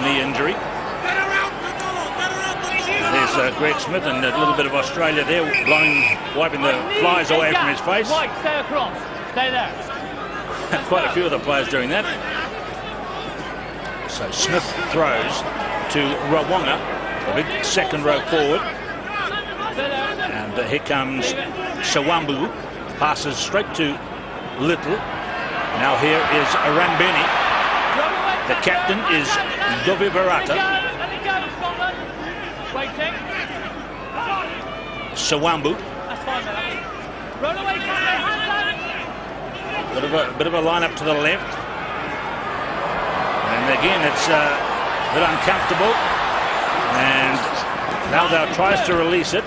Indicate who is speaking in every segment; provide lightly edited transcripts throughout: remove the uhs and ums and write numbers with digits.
Speaker 1: knee injury. There's Greg Smith and a little bit of Australia there, wiping the flies away from his face.
Speaker 2: White, stay across. Stay there.
Speaker 1: Quite a few of the players doing that. So Smith throws to Rawonga, the big second row forward. And here comes Shawambu, passes straight to Little. Now here is Rambeni. The captain is Dovi Verata. Shawambu. Bit of a line-up to the left. And again, it's a bit uncomfortable. And Valdau tries to release it.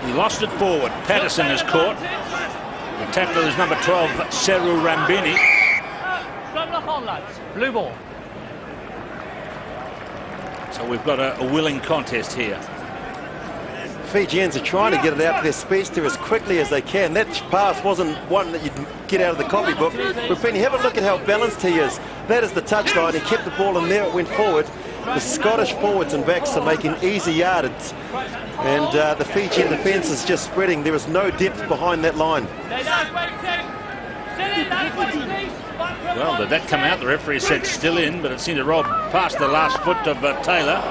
Speaker 1: He lost it forward. Patterson is caught. The tackler is number 12, Seru Rambini.
Speaker 2: Blue ball.
Speaker 1: So we've got a willing contest here.
Speaker 3: Fijians are trying to get it out to their speedster as quickly as they can. That pass wasn't one that you'd get out of the copybook. But Penny, have a look at how balanced he is. That is the touchline. He kept the ball in there. It went forward. The Scottish forwards and backs are making easy yardage. And the Fijian defence is just spreading. There is no depth behind that line.
Speaker 1: Well, did that come out? The referee said still in, but it seemed to roll past the last foot of Taylor.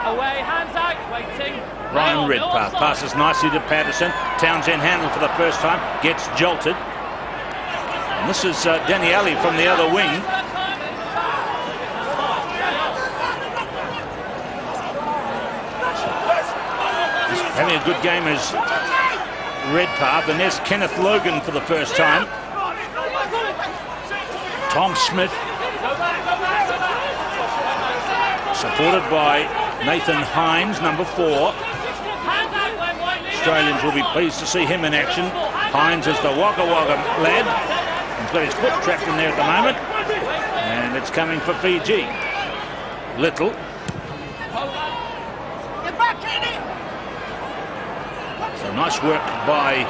Speaker 2: Away, hands out, waiting.
Speaker 1: Ryan Redpath passes nicely to Patterson. Townsend handled for the first time, gets jolted. And this is Danny Ali from the other wing. Having a good game is Redpath, and there's Kenneth Logan for the first time. Tom Smith, supported by Nathan Hines, number 4. Australians will be pleased to see him in action. Hines is the Wagga Wagga lad. He's got his foot trapped in there at the moment. And it's coming for Fiji. Little. So nice work by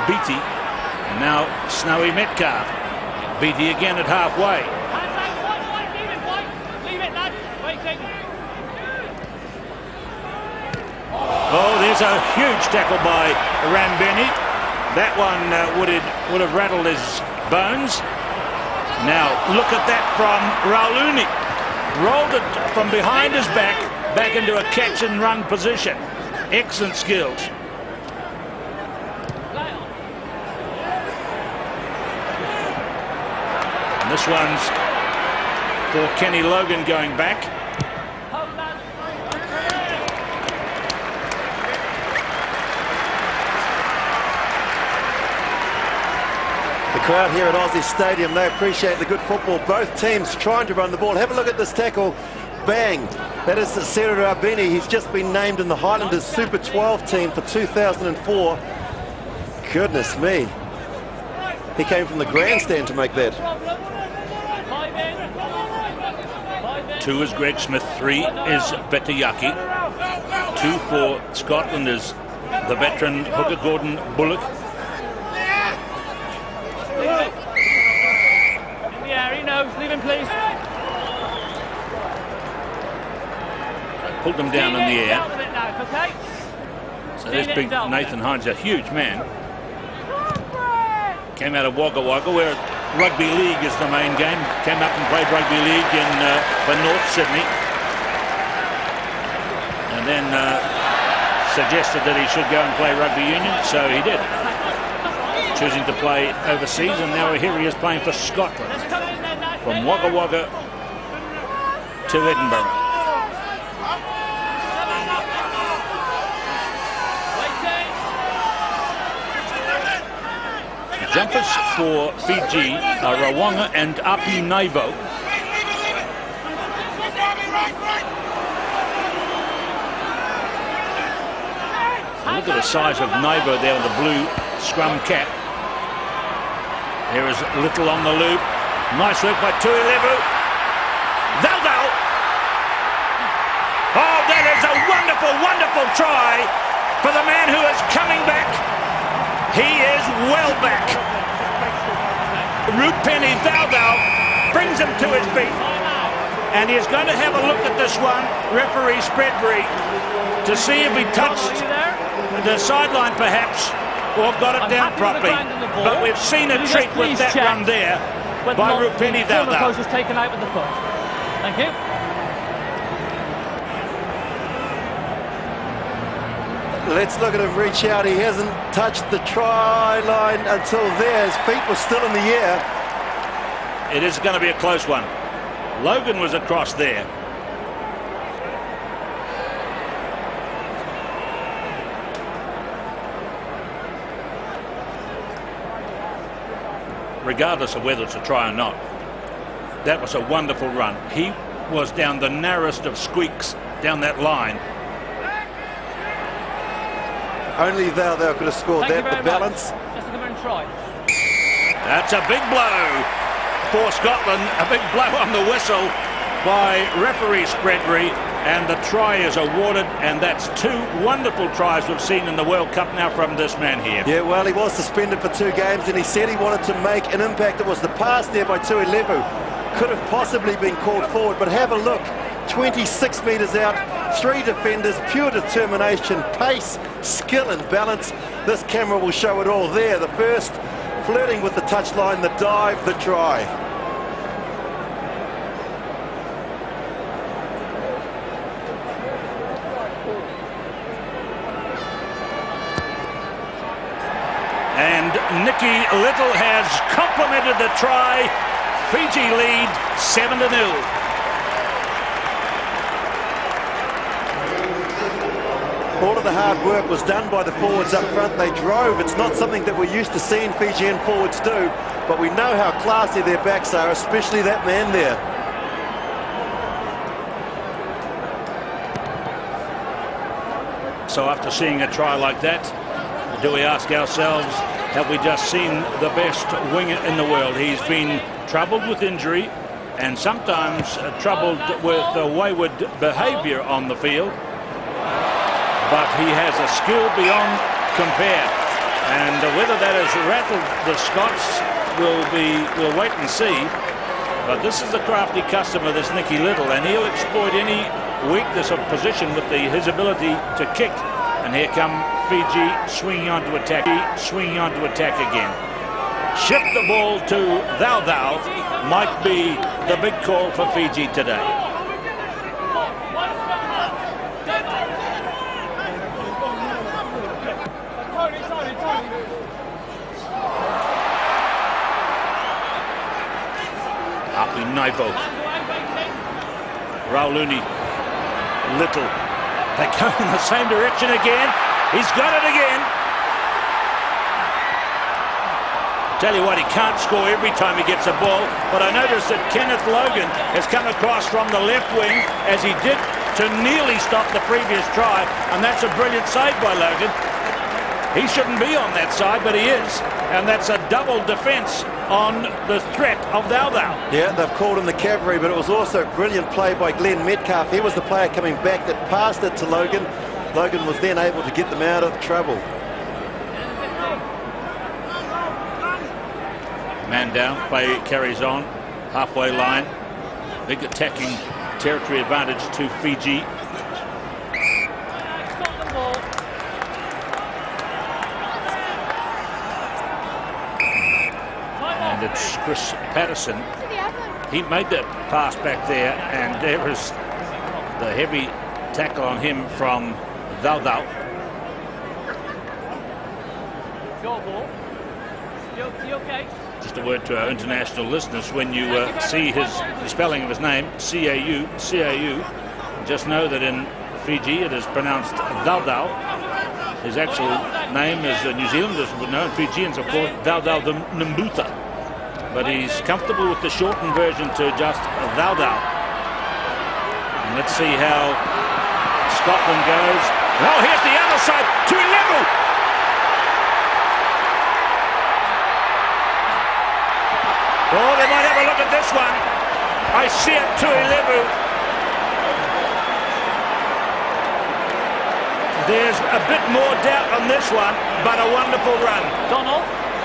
Speaker 1: Beattie. And now Snowy Metcalf. Beattie again at halfway. Oh, there's a huge tackle by Rambeni. That one would have rattled his bones. Now look at that from Rauluni. Rolled it from behind his back into a catch and run position. Excellent skills. And this one's for Kenny Logan going back.
Speaker 3: Crowd here at Aussie Stadium, they appreciate the good football. Both teams trying to run the ball. Have a look at this tackle. Bang. That is Seru Rambini. He's just been named in the Highlanders Super 12 team for 2004. Goodness me. He came from the grandstand to make that.
Speaker 1: 2 is Greg Smith, 3 is Betayaki. 2 for Scotland is the veteran hooker Gordon Bullock.
Speaker 2: Yeah, he knows. Leave him, please.
Speaker 1: Pulled them down in the air. So this big Nathan Hines, a huge man. Came out of Wagga Wagga, where Rugby League is the main game. Came up and played Rugby League for North Sydney. And then suggested that he should go and play Rugby Union, so he did. Choosing to play overseas, and now here he is playing for Scotland. From Wagga Wagga to Edinburgh. The jumpers for Fiji are Rawonga and Api Naivo. So look at the size of Naivo there with the blue scrum cap. There is Little on the loop. Nice work by Tuilevu. Valdau. Oh, that is a wonderful, wonderful try for the man who is coming back. He is well back. Rupeni Valdau brings him to his feet. And he's going to have a look at this one, referee Spreadbury, to see if he touched the sideline perhaps, or got it down properly. But we've seen a treat with that run there by Rupeni Dowdell.
Speaker 2: Was taken out with the foot. Thank you.
Speaker 3: Let's look at him reach out. He hasn't touched the try line until there. His feet were still in the air.
Speaker 1: It is going to be a close one. Logan was across there. Regardless of whether it's a try or not, that was a wonderful run. He was down the narrowest of squeaks down that line.
Speaker 3: Only Dowdell could have scored that. The balance.
Speaker 2: Just to come and try.
Speaker 1: That's a big blow for Scotland. A big blow on the whistle by referee Spreadbury, and the try is awarded, and that's two wonderful tries we've seen in the World Cup now from this man here.
Speaker 3: Yeah, well, he was suspended for 2 games, and he said he wanted to make an impact. It was the pass there by Tuilevu. Could have possibly been called forward, but have a look. 26 metres out, 3 defenders, pure determination, pace, skill and balance. This camera will show it all there. The first, flirting with the touchline, the dive, the try.
Speaker 1: And Nicky Little has complimented the try. Fiji lead 7-0.
Speaker 3: All of the hard work was done by the forwards up front. They drove. It's not something that we're used to seeing Fijian forwards do, but we know how classy their backs are, especially that man there.
Speaker 1: So after seeing a try like that, do we ask ourselves, have we just seen the best winger in the world? He's been troubled with injury and sometimes troubled with wayward behaviour on the field, but he has a skill beyond compare, and whether that has rattled the Scots we'll wait and see. But this is the crafty customer, this Nicky Little, and he'll exploit any weakness of position with his ability to kick. And here come Fiji swinging onto attack, again. Shift the ball to Dowdell might be the big call for Fiji today. Api Naivo, Rauluni, Little. They go in the same direction again. He's got it again. Tell you what, he can't score every time he gets a ball, but I noticed that Kenneth Logan has come across from the left wing, as he did to nearly stop the previous try, and that's a brilliant save by Logan. He shouldn't be on that side, but he is, and that's a double defence on the threat of Dowdell.
Speaker 3: Yeah, they've called him the cavalry, but it was also a brilliant play by Glenn Metcalf. He was the player coming back that passed it to Logan. Logan was then able to get them out of trouble.
Speaker 1: Man down, play carries on, halfway line. Big attacking territory advantage to Fiji. And it's Chris Patterson. He made that pass back there, and there is the heavy tackle on him from Dowdell.
Speaker 2: You okay?
Speaker 1: Just a word to our international listeners, when you see the spelling of his name, C-A-U, just know that in Fiji it is pronounced Dowdell. His actual name, as the New Zealanders would know, and Fijians of course, Dowdell Mbuta. But he's comfortable with the shortened version to just Dowdell. And let's see how Scotland goes. Oh, here's the other side, Tuilevu. Oh, they might have a look at this one. I see it, Tuilevu. There's a bit more doubt on this one, but a wonderful run.
Speaker 2: Donald.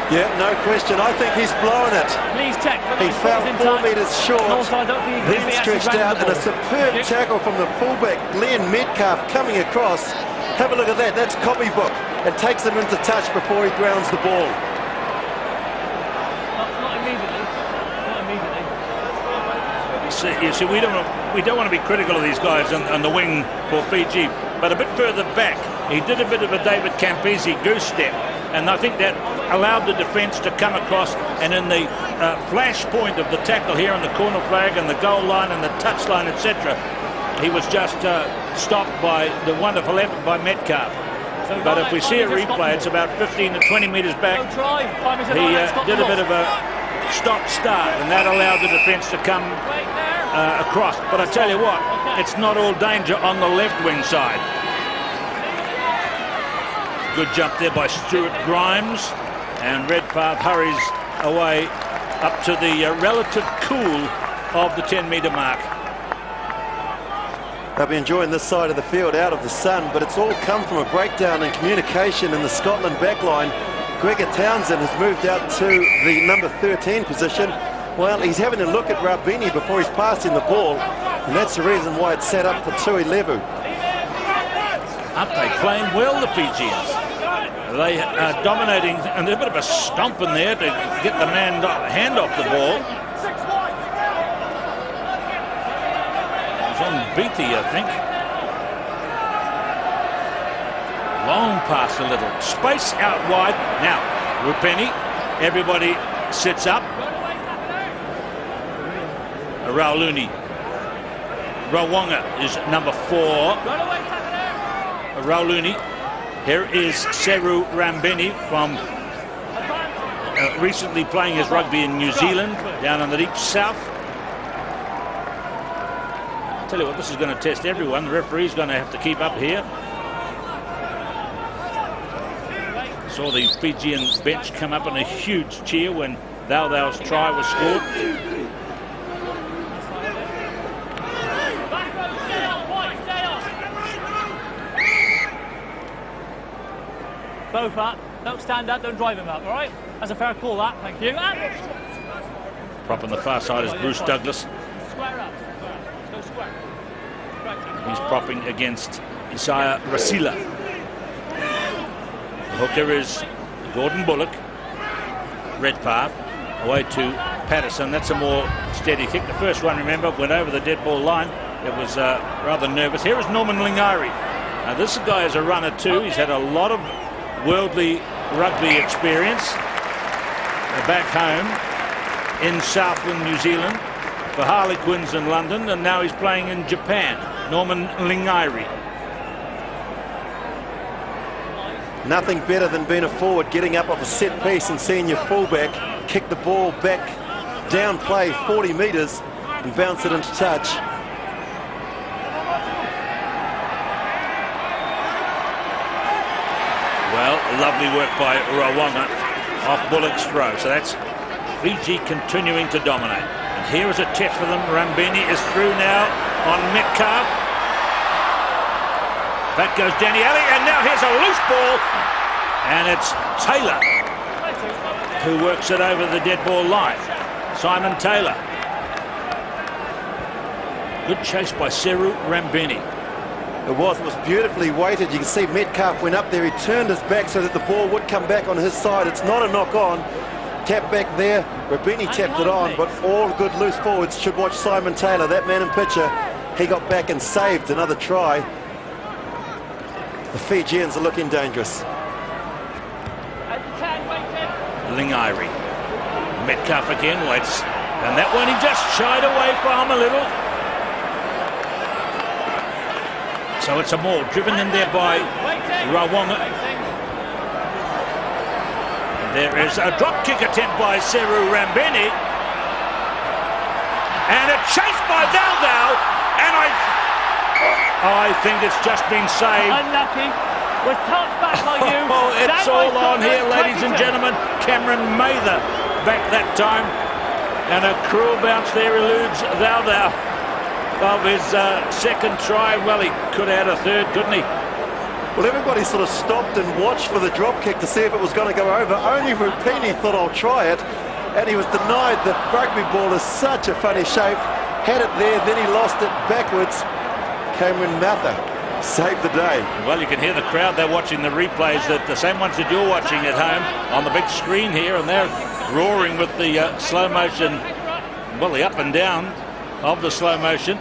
Speaker 3: Yeah, no question. I think he's blown it.
Speaker 2: Please check.
Speaker 3: He fell 4 metres short, then stretched out, and a superb tackle from the fullback, Glenn Metcalf, coming across. Have a look at that. That's copybook. And takes him into touch before he grounds the ball.
Speaker 2: Not immediately. Not immediately.
Speaker 1: You see, we don't want to be critical of these guys on the wing for Fiji, but a bit further back, he did a bit of a David Campese goose step, and I think that allowed the defence to come across, and in the flash point of the tackle here on the corner flag and the goal line and the touch line, etc., he was just stopped by the wonderful effort by Metcalf. But if we see a replay, it's about 15 to 20 metres back. He did a bit of a stop-start, and that allowed the defence to come across. But I tell you what, it's not all danger on the left wing side. Good jump there by Stuart Grimes, and Redpath hurries away up to the relative cool of the 10-metre mark.
Speaker 3: They'll be enjoying this side of the field out of the sun, but it's all come from a breakdown in communication in the Scotland backline. Gregor Townsend has moved out to the number 13 position. Well, he's having a look at Rabini before he's passing the ball, and that's the reason why it's set up for Tuilevu.
Speaker 1: Aren't they playing well, the Fijians? They are dominating, and there's a bit of a stomp in there to get the hand off the ball. On Beatty, I think. Long pass a little. Space out wide. Now, Rupeni. Everybody sits up. Rauluni. Rawonga is number 4. Rauluni. Here is Seru Rambeni from recently playing his rugby in New Zealand, down in the deep south. Tell you what, this is going to test everyone. The referee's going to have to keep up here. Saw the Fijian bench come up in a huge cheer when Thau's try was scored.
Speaker 2: Both up. Don't stand up. Don't drive him up. All right. That's a fair call. That. Thank you.
Speaker 1: Prop on the far side is Bruce Douglas.
Speaker 2: Square up. Go square.
Speaker 1: He's propping against Isaiah Rasila. The hooker is Gordon Bullock. Redpath away to Patterson. That's a more steady kick. The first one, remember, went over the dead ball line. It was rather nervous. Here is Norman Lingairi. Now this guy is a runner too. He's had a lot of worldly rugby experience back home in Southland, New Zealand, for Harlequins in London, and now he's playing in Japan. Norman Lingairi.
Speaker 3: Nothing better than being a forward, getting up off a set piece and seeing your fullback kick the ball back down play 40 metres and bounce it into touch.
Speaker 1: Well, lovely work by Rawonga off Bullock's throw. So that's Fiji continuing to dominate. And here is a test for them. Rambini is through now on Metcalf. Back goes Danny Alley, and now here's a loose ball. And it's Taylor who works it over the dead ball line. Simon Taylor. Good chase by Seru Rambini.
Speaker 3: It was beautifully weighted. You can see Metcalf went up there. He turned his back so that the ball would come back on his side. It's not a knock on. Tap back there. Rabini tapped it on, but all good loose forwards should watch Simon Taylor. That man in picture, he got back and saved another try. The Fijians are looking dangerous.
Speaker 1: Lingairi. Metcalf again waits. And that one he just shied away from a little. So it's a maul driven in there by Rawonga. There is a drop kick attempt by Seru Rambini. And a chase by Thau. And I think it's just been saved.
Speaker 2: Unlucky. Was touched back by you.
Speaker 1: Oh, it's all on here, ladies and gentlemen. Cameron Mather back that time. And a cruel bounce there eludes Thau of his second try. Well, he could add a third, couldn't he?
Speaker 3: Well, everybody sort of stopped and watched for the drop kick to see if it was going to go over. Only Rupini thought, I'll try it, and he was denied. The rugby ball is such a funny shape. Had it there, then he lost it backwards. Cameron Mather saved the day.
Speaker 1: Well, you can hear the crowd. They're watching the replays, that the same ones that you're watching at home on the big screen here, and they're roaring with the slow motion, well, the up and down of the slow motion.